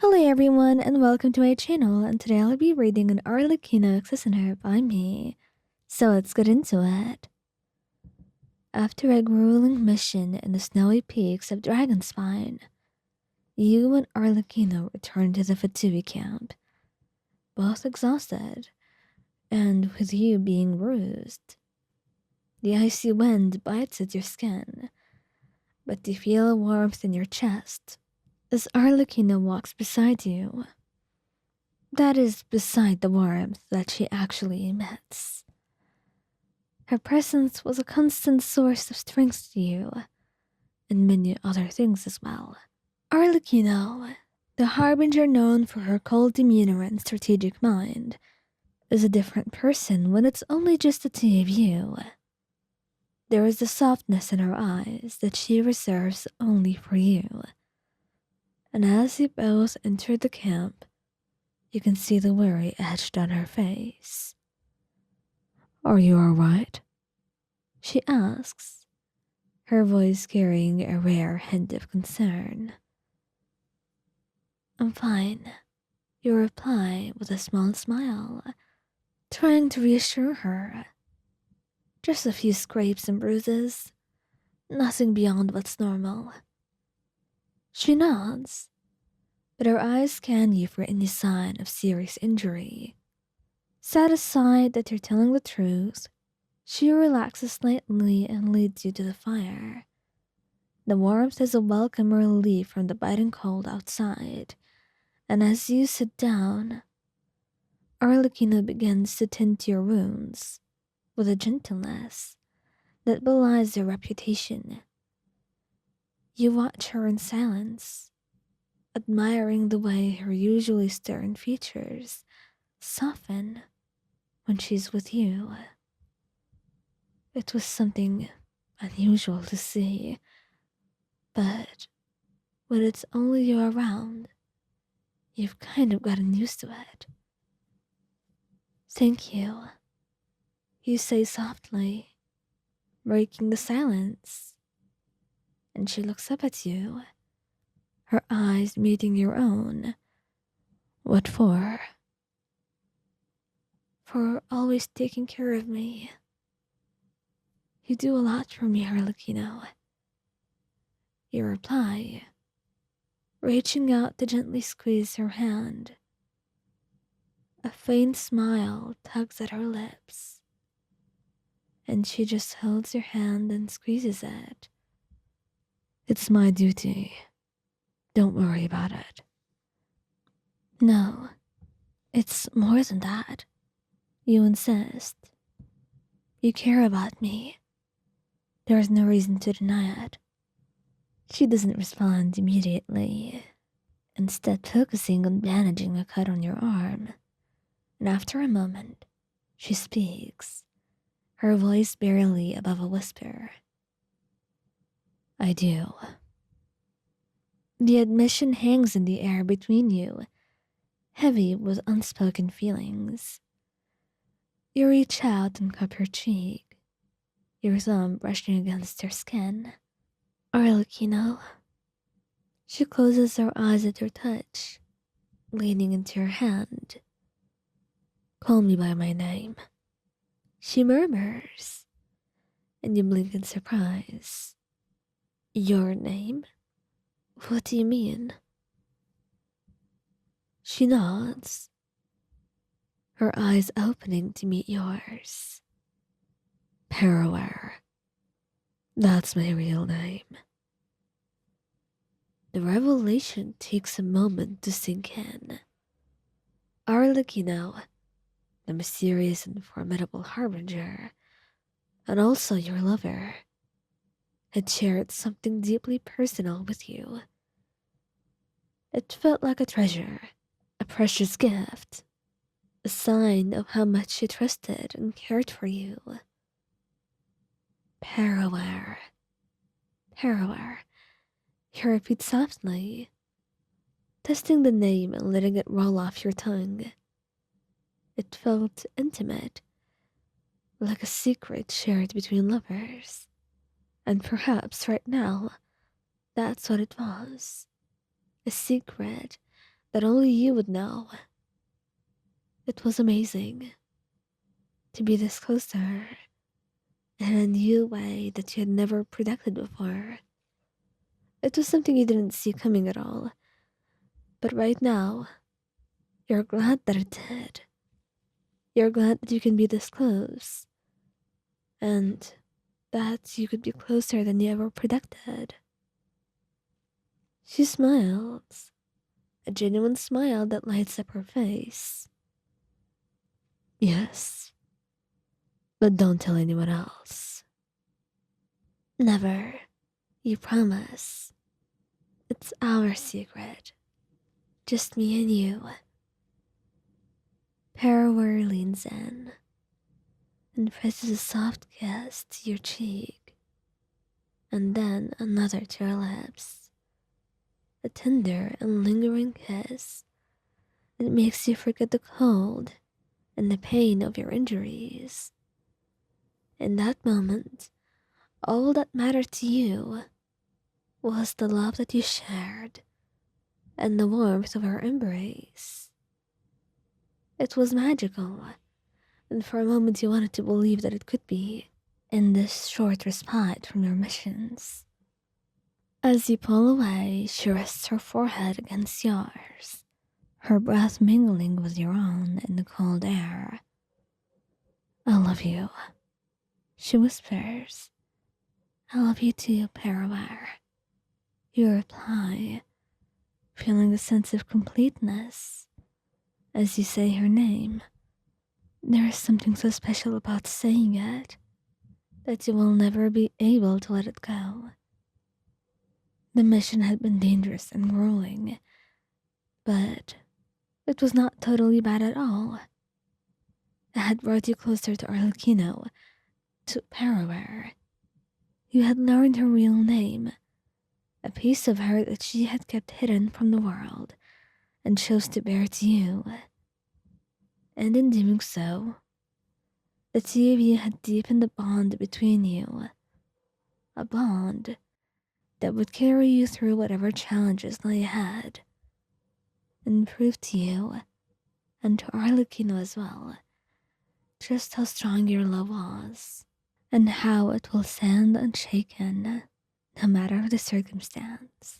Hello everyone and welcome to my channel, and today I'll be reading an Arlecchino Listener by me. So let's get into it. After a grueling mission in the snowy peaks of Dragonspine, you and Arlecchino return to the Fatui camp, both exhausted, and with you being bruised. The icy wind bites at your skin, but you feel a warmth in your chest as Arlecchino walks beside you. That is beside the warmth that she actually emits. Her presence was a constant source of strength to you, and many other things as well. Arlecchino, the harbinger known for her cold demeanor and strategic mind, is a different person when it's only just the two of you. There is a softness in her eyes that she reserves only for you. And as you both enter the camp, you can see the worry etched on her face. "Are you all right?" she asks, her voice carrying a rare hint of concern. "I'm fine," you reply with a small smile, trying to reassure her. "Just a few scrapes and bruises, nothing beyond what's normal." She nods, but her eyes scan you for any sign of serious injury. Satisfied that you're telling the truth, she relaxes slightly and leads you to the fire. The warmth is a welcome relief from the biting cold outside, and as you sit down, Arlecchino begins to tend to your wounds with a gentleness that belies your reputation. You watch her in silence, admiring the way her usually stern features soften when she's with you. It was something unusual to see, but when it's only you around, you've kind of gotten used to it. "Thank you," you say softly, breaking the silence, and she looks up at you, her eyes meeting your own. "What for?" "For always taking care of me. You do a lot for me, Arlecchino," you reply, reaching out to gently squeeze her hand. A faint smile tugs at her lips, and she just holds your hand and squeezes it. "It's my duty. Don't worry about it." "No, it's more than that," you insist. "You care about me. There's no reason to deny it." She doesn't respond immediately, instead focusing on bandaging a cut on your arm. And after a moment, she speaks, her voice barely above a whisper. "I do." The admission hangs in the air between you, heavy with unspoken feelings. You reach out and cup her cheek, your thumb brushing against her skin. "Arlecchino." She closes her eyes at your touch, leaning into your hand. "Call me by my name," she murmurs, and you blink in surprise. "Your name? What do you mean?" She nods, her eyes opening to meet yours. "Paraware. That's my real name." The revelation takes a moment to sink in. Arlecchino, the mysterious and formidable harbinger, and also your lover, had shared something deeply personal with you. It felt like a treasure, a precious gift, a sign of how much she trusted and cared for you. "Paraware. Paraware," he repeats softly, testing the name and letting it roll off your tongue. It felt intimate, like a secret shared between lovers. And perhaps right now, that's what it was. A secret that only you would know. It was amazing to be this close to her in a new way that you had never predicted before. It was something you didn't see coming at all, but right now, you're glad that it did. You're glad that you can be this close, and that you could be closer than you ever predicted. She smiles, a genuine smile that lights up her face. Yes, but don't tell anyone else. Never. You promise. It's our secret. Just me and you. Parawer leans in and presses a soft kiss to your cheek, and then another to her lips. A tender and lingering kiss that makes you forget the cold and the pain of your injuries. In that moment, all that mattered to you was the love that you shared and the warmth of her embrace. It was magical, and for a moment you wanted to believe that it could be, in this short respite from your missions. As you pull away, she rests her forehead against yours, her breath mingling with your own in the cold air. I love you, she whispers. I love you too, Paraware. You reply, feeling a sense of completeness as you say her name. There is something so special about saying it that you will never be able to let it go. The mission had been dangerous and grueling, but it was not totally bad at all. It had brought you closer to Arlecchino, to Paraware. You had learned her real name, a piece of her that she had kept hidden from the world and chose to bear to you. And in doing so, the two of you had deepened the bond between you, a bond that would carry you through whatever challenges lay ahead, and prove to you, and to Arlecchino as well, just how strong your love was, and how it will stand unshaken, no matter the circumstance.